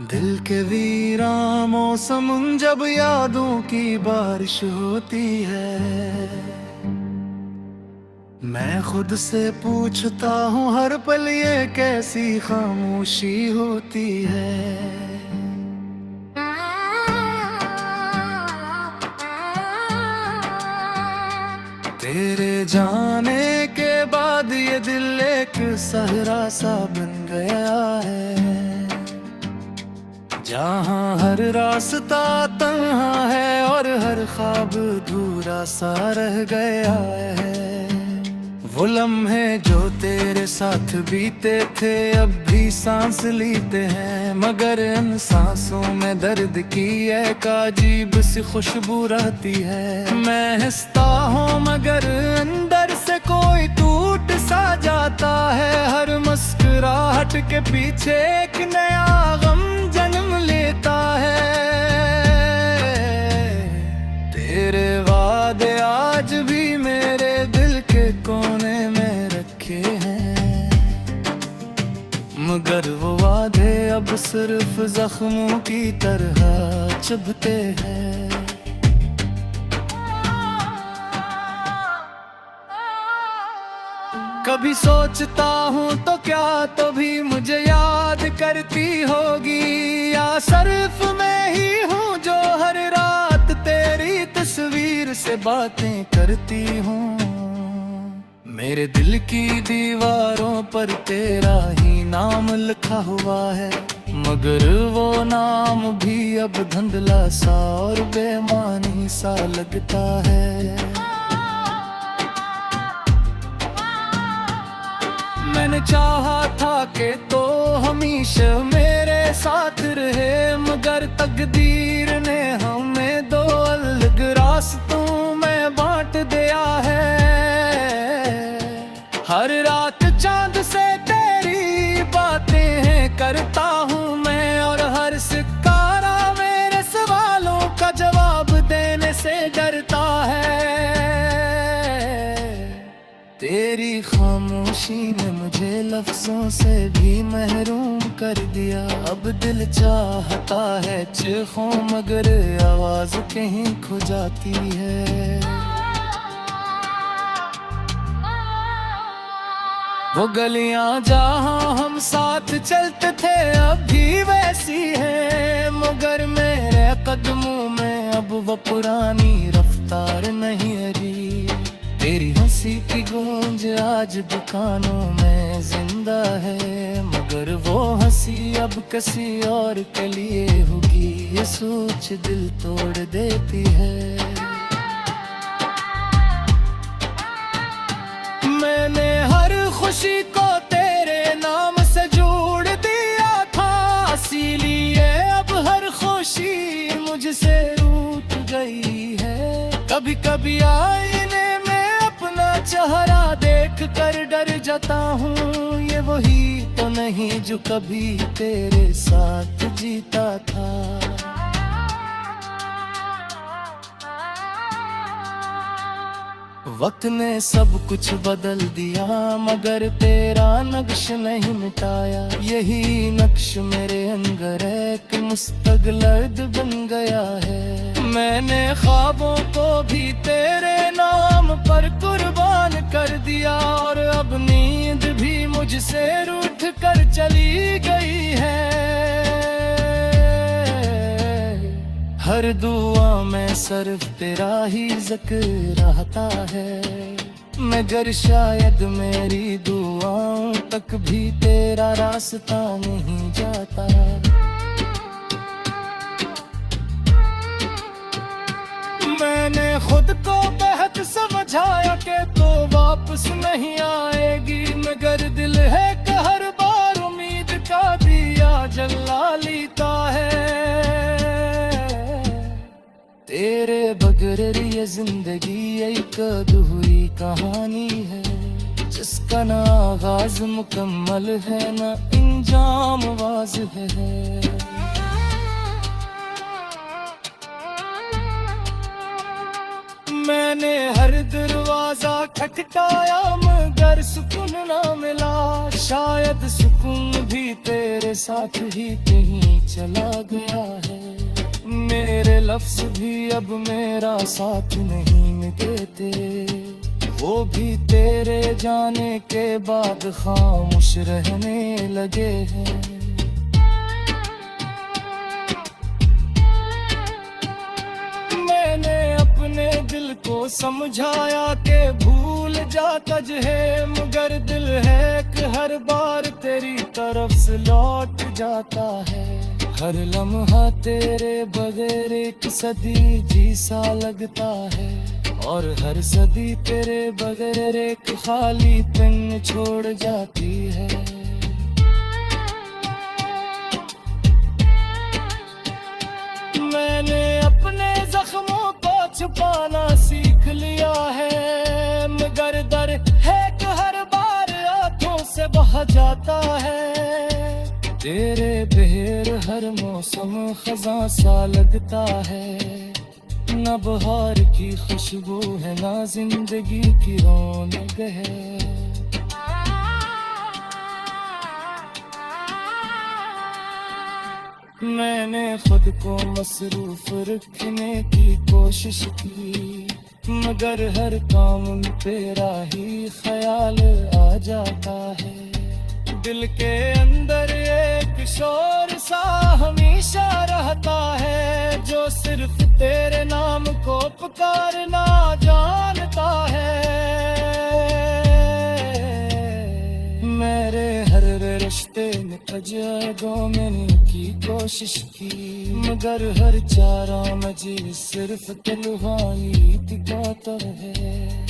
दिल के वीरा मौसम जब यादों की बारिश होती है, मैं खुद से पूछता हूँ हर पल ये कैसी खामोशी होती है। तेरे जाने के बाद ये दिल एक सहरा सा बन गया है, जहाँ हर रास्ता तन्हा है और हर ख्वाब अधूरा सा रह गया है। वो लम्हे जो तेरे साथ बीते थे अब भी सांस लेते हैं, मगर इन सांसों में दर्द की एक अजीब सी खुशबू रहती है। मैं हंसता हूँ मगर अंदर से कोई टूट सा जाता है, हर मुस्कुराहट के पीछे एक नया गम जन्म लेता है। तेरे वादे आज भी मेरे दिल के कोने में रखे हैं, मगर वो वादे अब सिर्फ जख्मों की तरह चुभते हैं। कभी सोचता हूँ तो क्या तो भी मुझे याद करती होगी, या सिर्फ मैं ही हूँ जो हर रात तेरी तस्वीर से बातें करती हूँ। मेरे दिल की दीवारों पर तेरा ही नाम लिखा हुआ है, मगर वो नाम भी अब धुंधला सा और बेमानी सा लगता है। मैंने चाहा था कि तो हमेशा मेरे साथ रहे, मगर तकदीर ने हमें दो अलग रास्तों में बांट दिया है। हर रात चांद से तेरी बातें करता हूँ मैं, और हर सितारा मेरे सवालों का जवाब देने से डरता है। तेरी खामोशी ने मुझे लफ्जों से भी महरूम कर दिया, अब दिल चाहता है चीखूं मगर आवाज कहीं खो जाती है। वो गलियां जहां हम साथ चलते थे अब भी वैसी है, मगर मेरे कदमों में अब वो पुरानी रफ्तार नहीं हरी। तेरी हंसी की गूंज आज दुकानों में जिंदा है, मगर वो हंसी अब किसी और के लिए होगी, ये सोच दिल तोड़ देती है। मैंने हर खुशी को तेरे नाम से जोड़ दिया था, इसीलिए अब हर खुशी मुझसे रूठ गई है। कभी कभी आईने चेहरा देख कर डर जाता हूँ, ये वही तो नहीं जो कभी तेरे साथ जीता था। वक्त ने सब कुछ बदल दिया मगर तेरा नक्श नहीं मिटाया, यही नक्श मेरे अंदर एक मुस्तगलर्द बन गया है। मैंने ख्वाबों को भी तेरे नाम पर कुर्बान कर दिया, और अब नींद भी मुझसे रूठ कर चली गई है। हर दुआ में सिर्फ तेरा ही जिक्र रहता है, मगर शायद मेरी दुआओं तक भी तेरा रास्ता नहीं जाता। मैंने खुद को बेहद समझाया कि तो वापस नहीं आएगी, मगर दिल है कि हर बार उम्मीद का दिया जला लेता है। तेरे बगैर ये जिंदगी एक अधूरी कहानी है, जिसका ना आगाज मुकम्मल है ना इंजाम वाज़िह है। मैंने हर दरवाजा खटकाया मगर सुकून ना मिला। शायद सुकून भी तेरे साथ ही कहीं चला गया है। मेरे लफ्ज भी अब मेरा साथ नहीं देते, वो भी तेरे जाने के बाद खामोश रहने लगे हैं। मैंने अपने दिल को समझाया कि भूल जा तज है, मगर दिल है कि हर बार तेरी तरफ से लौट जाता है। हर लम्हा तेरे बगैर एक सदी जी सा लगता है, और हर सदी तेरे बगैर एक खाली पन छोड़ जाती है। मैंने अपने जख्मों को छुपाना सीख लिया है, मगर दर है कि हर बार आंखों से बह जाता है। तेरे बहर हर मौसम खज़ां सा लगता है, न बहार की खुशबू है ना जिंदगी की रौनक है। मैंने खुद को मसरूफ रखने की कोशिश की, मगर हर काम में तेरा ही ख्याल आ जाता है। दिल के अंदर एक शोर सा हमेशा रहता है, जो सिर्फ तेरे नाम को पुकारना जानता है। मेरे हर रिश्ते में अजगो मैंने की कोशिश की, मगर हर चारा मजीद सिर्फ तन्हाई दिखाता है।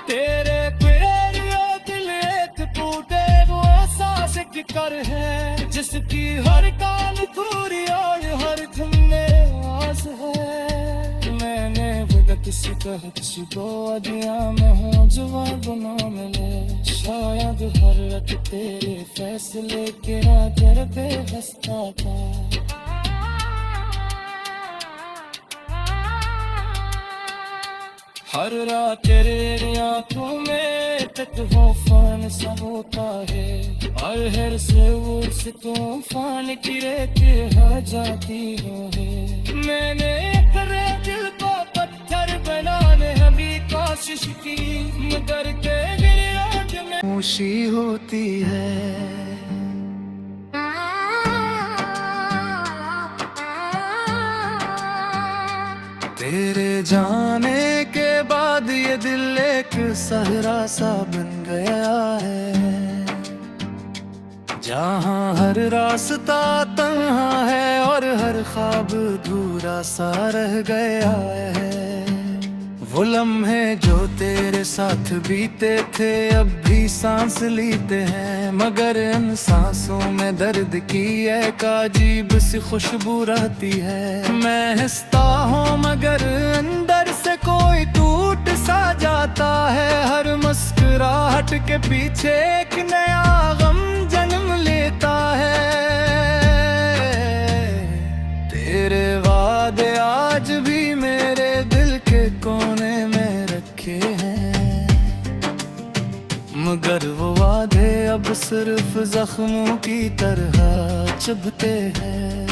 तेरे प्यारे दिल एक टूटे वो एहसास की कर है, जिसकी हर कान पूरी और हर धुन में आस है। मैंने वदा किसी कह किसी को दिया मैं हूँ जवाब ना मिले, शायद हर रत तेरे फैसले के नजर पे हंसता था। हर रात तेरे आंखों में तूफान सा होता है, और हर से उस तूफान की रेत आ जाती है। मैंने तेरे दिल को पत्थर बनाने भी कोशिश की, मगर तेरी आँख में खामोशी होती है। तेरे जाने के बाद ये दिल एक सहरा सा बन गया है, जहाँ हर रास्ता तन्हा है और हर ख्वाब अधूरा सा रह गया है। वो लम्हे जो तेरे साथ बीते थे अब भी सांस लेते हैं, मगर इन सांसों में दर्द की एक अजीब सी खुशबू रहती है। मैं हंसता हूँ मगर अंदर से कोई टूट सा जाता है, हर मुस्कुराहट के पीछे एक नया गम जन्म लेता है। तेरे वादे आज भी मेरे दिल के कोने में रखे हैं, मगर वो वादे अब सिर्फ जख्मों की तरह चुभते हैं।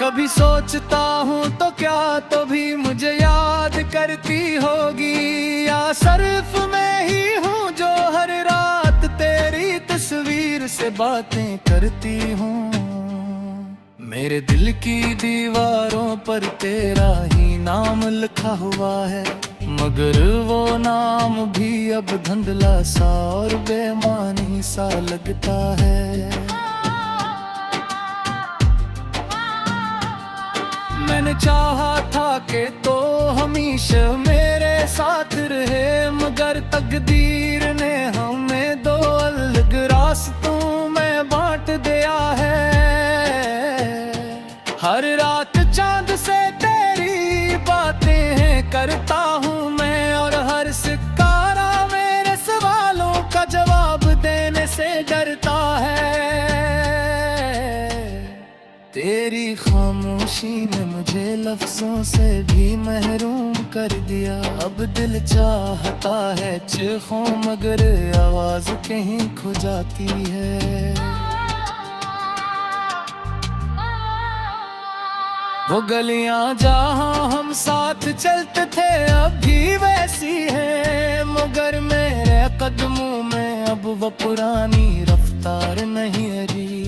कभी सोचता हूँ तो क्या तो भी मुझे याद करती होगी, या सिर्फ मैं ही हूँ जो हर रात तेरी तस्वीर से बातें करती हूँ। मेरे दिल की दीवारों पर तेरा ही नाम लिखा हुआ है, मगर वो नाम भी अब धुंधला सा और बेमानी सा लगता है। मैंने चाहा था कि तो हमेशा मेरे साथ रहे, मगर तकदीर ने हमें दो अलग रास्तों में बांट दिया है। हर रात चांद से तेरी बातें करता हूँ मैं, और हर सितारा मेरे सवालों का जवाब देने से डरता है। खामोशी ने मुझे लफ्जों से भी महरूम कर दिया। अब दिल चाहता है चीखों मगर आवाज कहीं खो जाती है। वो गलियां जहां हम साथ चलते थे अब भी वैसी है, मगर मेरे कदमों में अब वो पुरानी रफ्तार नहीं रही।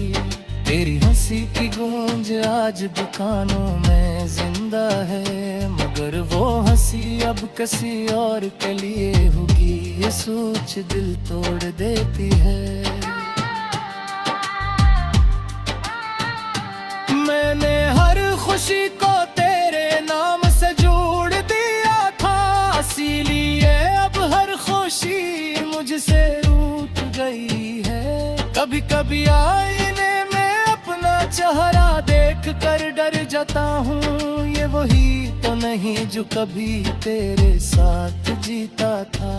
तेरी हंसी की गूंज आज दुकानों में जिंदा है, मगर वो हंसी अब किसी और के लिए होगी, ये सोच दिल तोड़ देती है। मैंने हर खुशी को तेरे नाम से जोड़ दिया था, इसीलिए अब हर खुशी मुझसे रूठ गई है। कभी कभी आईने में अपना चेहरा देख कर डर जाता हूँ, ये वही तो नहीं जो कभी तेरे साथ जीता था।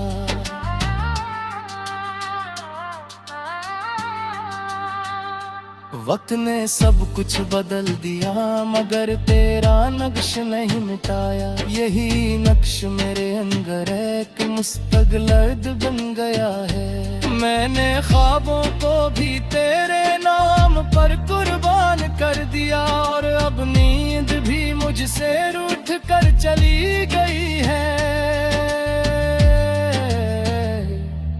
वक्त ने सब कुछ बदल दिया मगर तेरा नक्श नहीं मिटाया। यही नक्श मेरे अंदर एक मुस्तगलर्द बन गया है। मैंने ख्वाबों को भी तेरे नाम पर कुर्बान कर दिया, और अब नींद भी मुझसे रूठ कर चली गई है।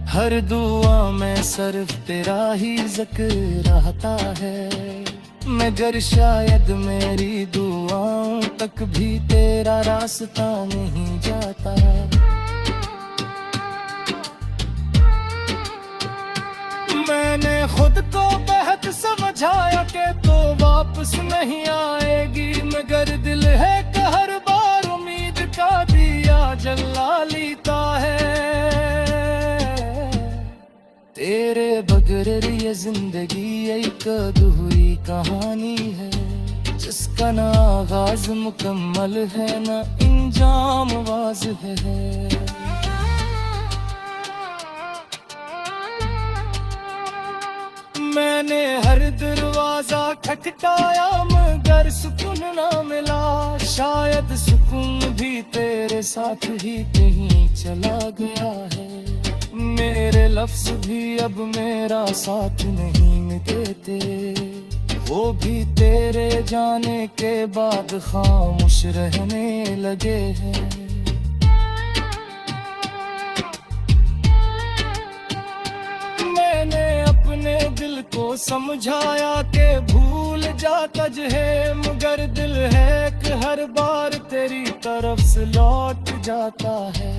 हर दुआ में सिर्फ तेरा ही जिक्र रहता है, मगर शायद मेरी दुआओं तक भी तेरा रास्ता नहीं जाता। मैंने खुद को बेहद समझाया कि तो वापस नहीं आएगी, मगर दिल है कि हर बार उम्मीद का दिया जला लेता है। तेरे बगैर ये जिंदगी एक अधूरी कहानी है, जिसका ना आगाज मुकम्मल है ना इंजाम वाज़ेह है। मैंने हर दरवाजा खटखटाया मगर सुकून ना मिला, शायद सुकून भी तेरे साथ ही कहीं चला गया है। मेरे लफ्ज भी अब मेरा साथ नहीं देते, वो भी तेरे जाने के बाद खामोश रहने लगे हैं। मैंने अपने दिल को समझाया कि भूल जाता है, मगर दिल है कि हर बार तेरी तरफ से लौट जाता है।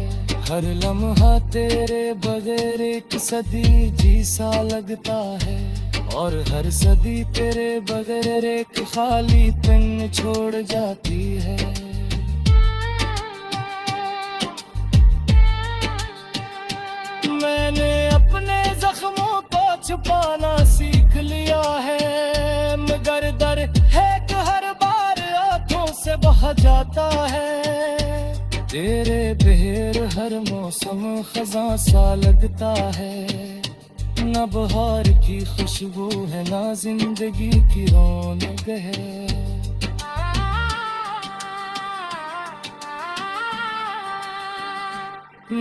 हर लम्हा तेरे बगैर एक सदी जी सा लगता है, और हर सदी तेरे बगैर एक खाली पन छोड़ जाती है। मैंने अपने जख्मों को छुपाना सीख लिया है, मगर डर है कि हर बार आंखों से बह जाता है। तेरे बहर हर मौसम खज़ां सा लगता है, न बहार की खुशबू है ना जिंदगी की रौनक है।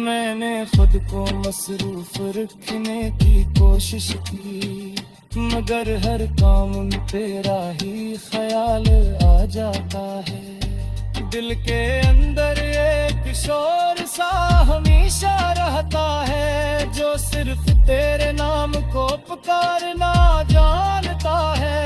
मैंने खुद को मसरूफ रखने की कोशिश की, मगर हर काम तेरा ही ख्याल आ जाता है। दिल के अंदर एक शोर सा हमेशा रहता है, जो सिर्फ तेरे नाम को पुकारना जानता है।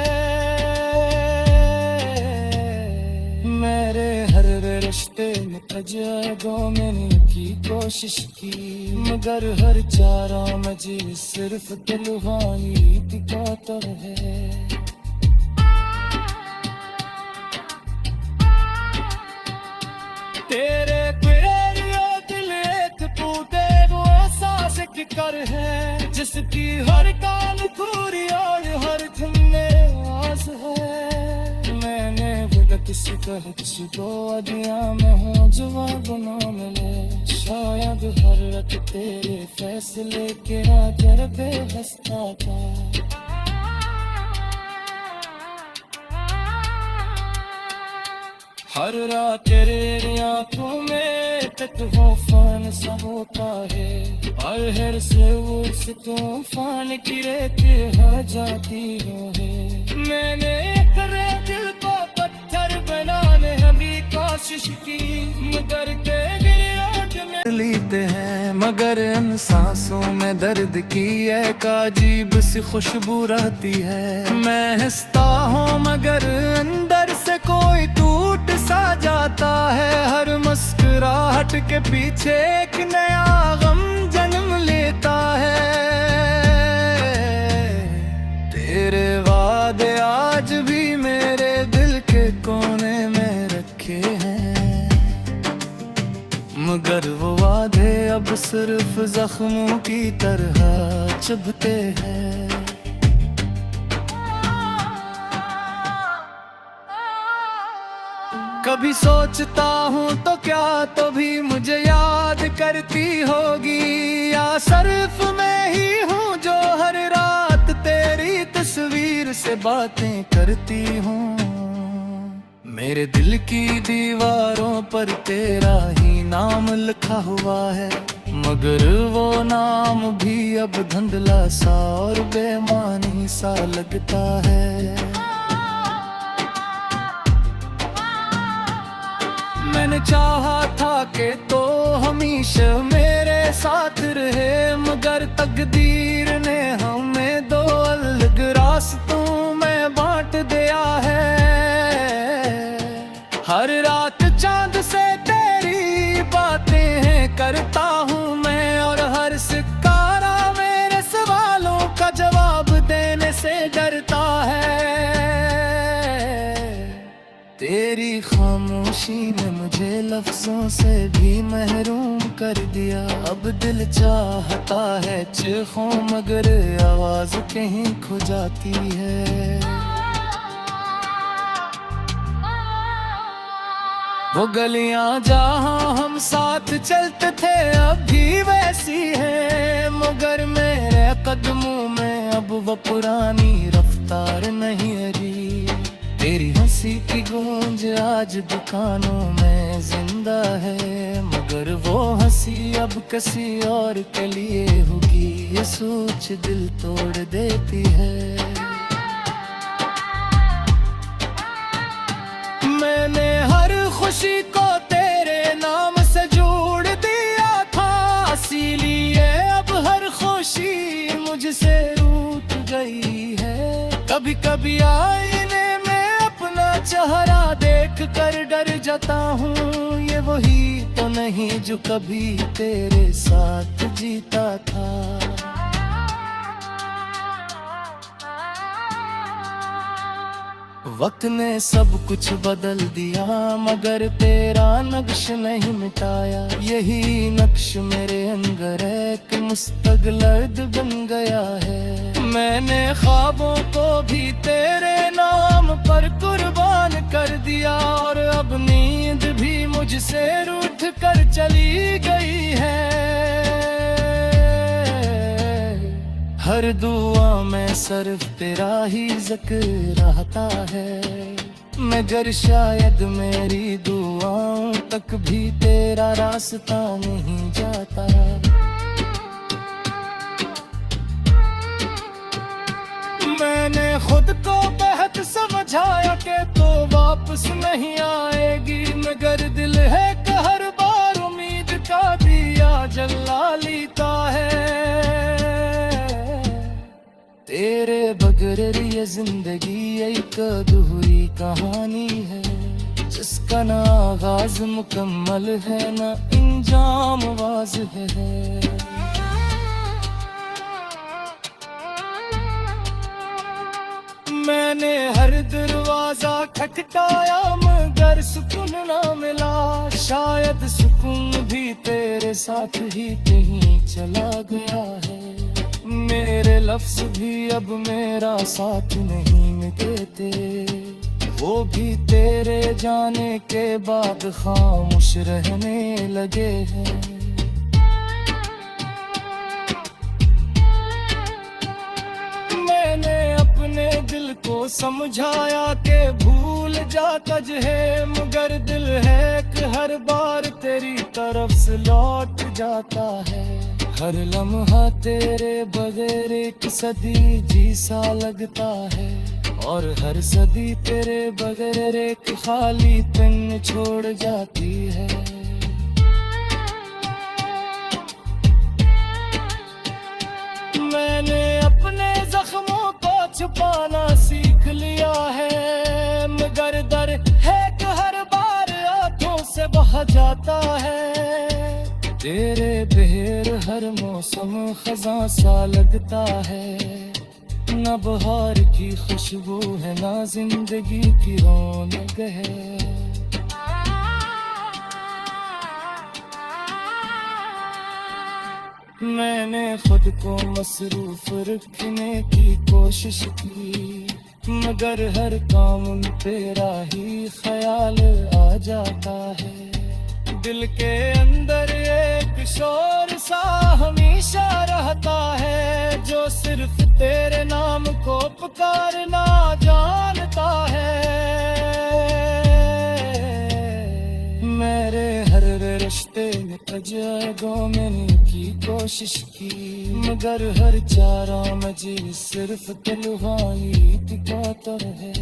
मेरे हर रिश्ते में तजर्बों मैंने की कोशिश की, मगर हर चारा मुझे सिर्फ दिलवानी दिखाता है। तेरे प्यारे दिल एक टूटे वो एहसास की कर है, जिसकी हर कान पूरी और हर धुने आस है। मैंने बोला किसी का किसी को अदिया में हो जवाब ना मिले, शायद हर रत तेरे फैसले के रातर पे हंसता था। हर रात तेरे आंखों में तूफान सा होता है, और हर से उस तूफान की रेत हो जाती है। मैंने करे दिल को पत्थर बनाने अभी कोशिश की, मगर तेरे लेते हैं, मगर इन सांसों में दर्द की एक अजीब सी खुशबू रहती है। मैं हंसता हूँ मगर अंदर से कोई टूट सा जाता है, हर मुस्कुराहट के पीछे एक नया गम जन्म लेता है। तेरे वादे आज भी मेरे दिल के कोने में रखे हैं, मगर वो वादे अब सिर्फ जख्मों की तरह चुभते हैं। कभी सोचता हूँ तो क्या तो भी मुझे याद करती होगी, या सिर्फ मैं ही हूँ जो हर रात तेरी तस्वीर से बातें करती हूँ। मेरे दिल की दीवारों पर तेरा ही नाम लिखा हुआ है, मगर वो नाम भी अब धुंधला सा और बेमानी सा लगता है। मैंने चाहा था कि तो हमेशा मेरे साथ रहे, मगर तकदीर ने हमें दो अलग रास्तों में बांट दिया है। हर रात चांद से तेरी बातें करता हूँ मैं, और हर सितारा मेरे सवालों का जवाब देने से डरता है। तेरी खामोशी ने मुझे लफ्जों से भी महरूम कर दिया, अब दिल चाहता है चीखों मगर आवाज कहीं खो जाती है। वो गलियां जहां हम साथ चलते थे अब भी वैसी है, मगर मेरे कदमों में अब वो पुरानी रफ्तार नहीं रही। तेरी हंसी की गूंज आज दुकानों में जिंदा है, मगर वो हंसी अब किसी और के लिए होगी, ये सोच दिल तोड़ देती है। मैंने हर खुशी को तेरे नाम से जोड़ दिया था, इसीलिए अब हर खुशी मुझसे रूठ गई है। कभी कभी आईने चेहरा देख कर डर जाता हूँ, ये वही तो नहीं जो कभी तेरे साथ जीता था। वक्त ने सब कुछ बदल दिया, मगर तेरा नक्श नहीं मिटाया। यही नक्श मेरे अंदर एक मुस्तगलर्द बन गया है। मैंने ख्वाबों को भी तेरे नाम पर कुर्बान कर दिया, और अब नींद भी मुझसे रूठ कर चली गई है। हर दुआ में सिर्फ तेरा ही जिक्र रहता है, मगर शायद मेरी दुआओं तक भी तेरा रास्ता नहीं जाता। मैंने खुद को बेहद समझाया कि तो वापस नहीं आएगी, मगर दिल है कि हर बार उम्मीद का दिया जला लेता है। तेरे बगैर ये जिंदगी एक अधूरी कहानी है, जिसका ना आगाज मुकम्मल है ना इंजाम वाज़ेह है। मैंने हर दरवाजा खटखटाया मगर सुकून ना मिला, शायद सुकून भी तेरे साथ ही कहीं चला गया है। मेरे लफ्ज भी अब मेरा साथ नहीं देते, वो भी तेरे जाने के बाद खामोश रहने लगे हैं। मैंने अपने दिल को समझाया के भूल जा तज है, मगर दिल है कि हर बार तेरी तरफ से लौट जाता है। हर लम्हा तेरे बगैर एक सदी जी सा लगता है, और हर सदी तेरे बगैर एक खाली पिन छोड़ जाती है। मैंने अपने जख्मों को छुपाना सीख लिया है, मगर डर है कि हर बार आंखों से बह जाता है। तेरे बहेर हर मौसम खज़ां सा लगता है, न बहार की खुशबू है ना जिंदगी की रौनक है। मैंने खुद को मसरूफ रखने की कोशिश की, मगर हर काम तेरा ही ख्याल आ जाता है। दिल के अंदर एक शोर सा हमेशा रहता है, जो सिर्फ तेरे नाम को पुकारना जानता है। मेरे हर रिश्ते में तजर्बों मैंने की कोशिश की, मगर हर चारा मजी सिर्फ तन्हाई दिखाता है।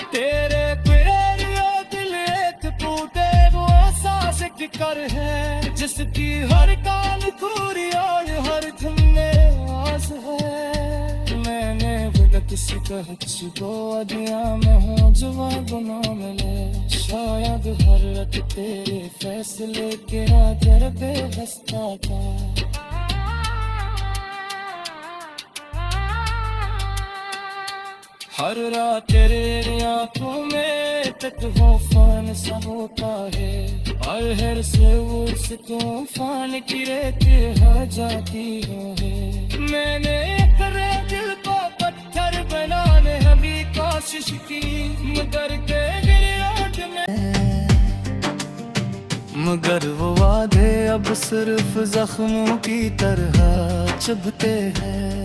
तेरे प्यारे दिल एक टूटे वो एहसास कर है, जिसकी हर कान खूरी और हर धुने आस है। मैंने बोला किसी का को अदिया में हूँ जवा गुना मिले, शायद हर रात तेरे फैसले के राजर पे हंसता था। हर रात तेरे आंखों में तूफान सा होता है, और हर से उस तूफान की रेत हो जाती है। मैंने तेरे दिल को पत्थर बनाने हमें कोशिश की, मगर वो वादे अब सिर्फ जख्मों की तरह चुभते हैं।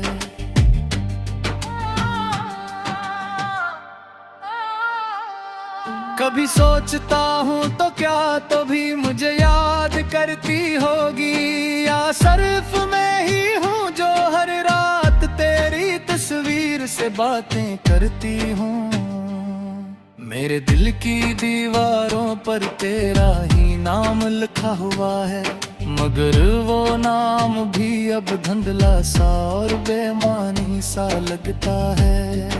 कभी सोचता हूँ तो क्या तो भी मुझे याद करती होगी, या सिर्फ मैं ही हूँ जो हर रात तेरी तस्वीर से बातें करती हूँ। मेरे दिल की दीवारों पर तेरा ही नाम लिखा हुआ है, मगर वो नाम भी अब धुंधला सा और बेमानी सा लगता है।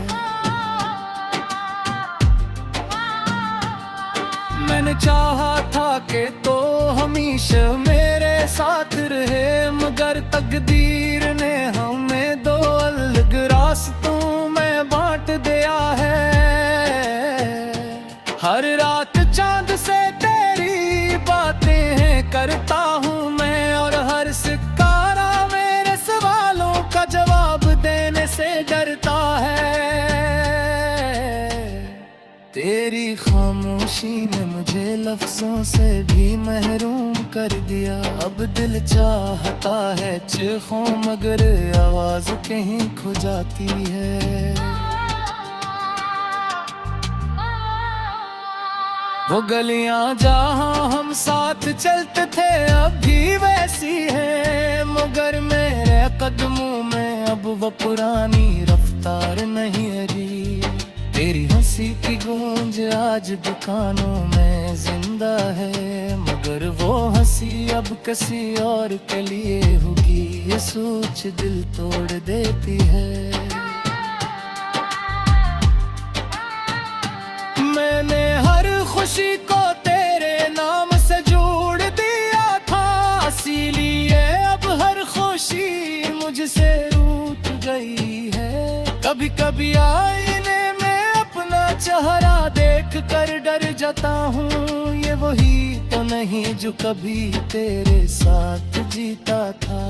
मैंने चाहा था कि तो हमेशा मेरे साथ रहे, मगर तकदीर ने हमें दो अलग रास्तों में बांट दिया है। हर रात चांद से तेरी बातें करता हूँ मैं, और हर सितारा मेरे सवालों का जवाब देने से डरता है। तेरी खामोशी ने मुझे लफ्जों से भी महरूम कर दिया, अब दिल चाहता है चीखों मगर आवाज कहीं खो जाती है। वो गलियां जहां हम साथ चलते थे अब भी वैसी है, मगर मेरे कदमों में अब वो पुरानी रफ्तार नहीं रही। तेरी हंसी की गूंज आज दुकानों में जिंदा है, मगर वो हंसी अब किसी और के लिए होगी, ये सोच दिल तोड़ देती है। मैंने हर खुशी को तेरे नाम से जोड़ दिया था, इसीलिए अब हर खुशी मुझसे रूठ गई है। कभी कभी आईने चेहरा देख कर डर जाता हूँ, ये वही तो नहीं जो कभी तेरे साथ जीता था।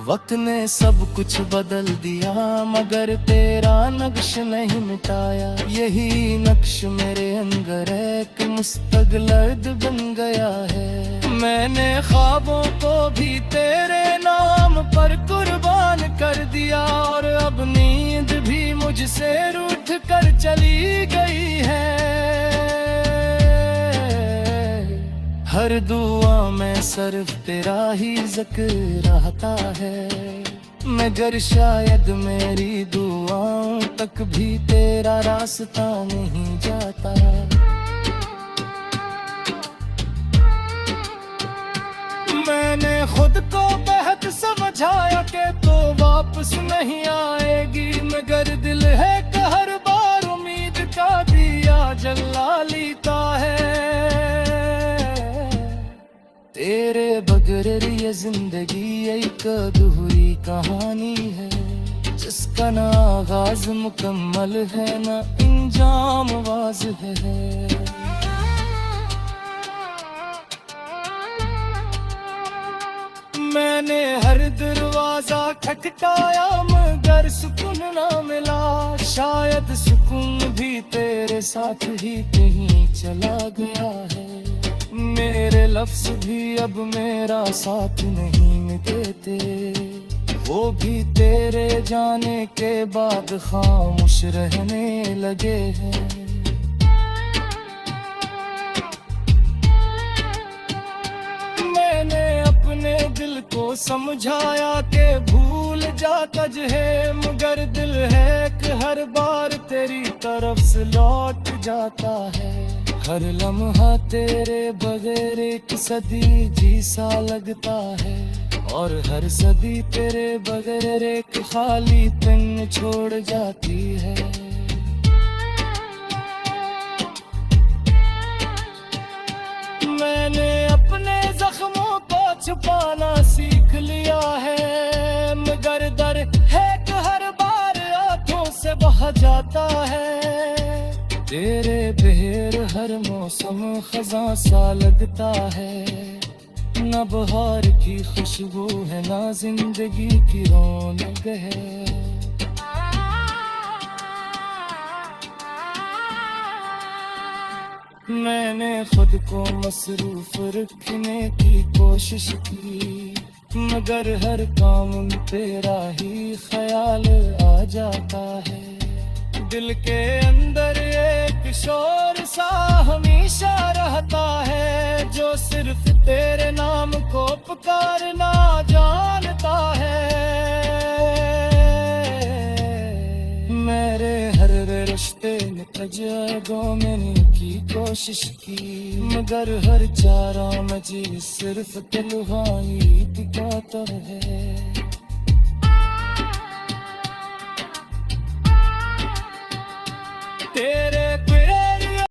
वक्त ने सब कुछ बदल दिया मगर तेरा नक्श नहीं मिटाया। यही नक्श मेरे अंदर एक मुस्तगलद बन गया है। मैंने ख्वाबों को भी तेरे नाम पर कुर्बान कर दिया और अब नींद भी मुझसे रूठ कर चली गई है। हर दुआ में सिर्फ तेरा ही जिक्र आता है, मगर शायद मेरी दुआओं तक भी तेरा रास्ता नहीं जाता। मैंने खुद को बेहद समझाया कि तो वापस नहीं आएगी, मगर दिल है कि हर बार उम्मीद का दिया जला लेता है। तेरे बगैर ये जिंदगी एक अधूरी कहानी है, जिसका ना आगाज मुकम्मल है ना इंजाम वाज़ेह है। मैंने हर दरवाजा खटखटाया मगर सुकून ना मिला। शायद सुकून भी तेरे साथ ही कहीं चला गया है। मेरे लफ्ज भी अब मेरा साथ नहीं देते, वो भी तेरे जाने के बाद खामोश रहने लगे हैं। मैंने अपने दिल को समझाया कि भूल जाता है, मगर दिल है कि हर बार तेरी तरफ से लौट जाता है। हर लम्हा तेरे बगैर एक सदी जी सा लगता है, और हर सदी तेरे बगैर एक खाली पन छोड़ जाती है। मैंने अपने जख्मों को छुपाना सीख लिया है, मगर दर है कि हर बार आंखों से बह जाता है। तेरे बहर हर मौसम खजा सा लगता है, न बहार की खुशबू है ना जिंदगी की रौनक है। मैंने खुद को मसरूफ रखने की कोशिश की, मगर हर काम में तेरा ही ख्याल आ जाता है। दिल के अंदर एक शोर सा हमेशा रहता है, जो सिर्फ तेरे नाम को पुकारना जानता है। मेरे हर रिश्ते में तजर्बों मैंने की कोशिश की, मगर हर चारा में जी सिर्फ तन्हाई दिखाता है।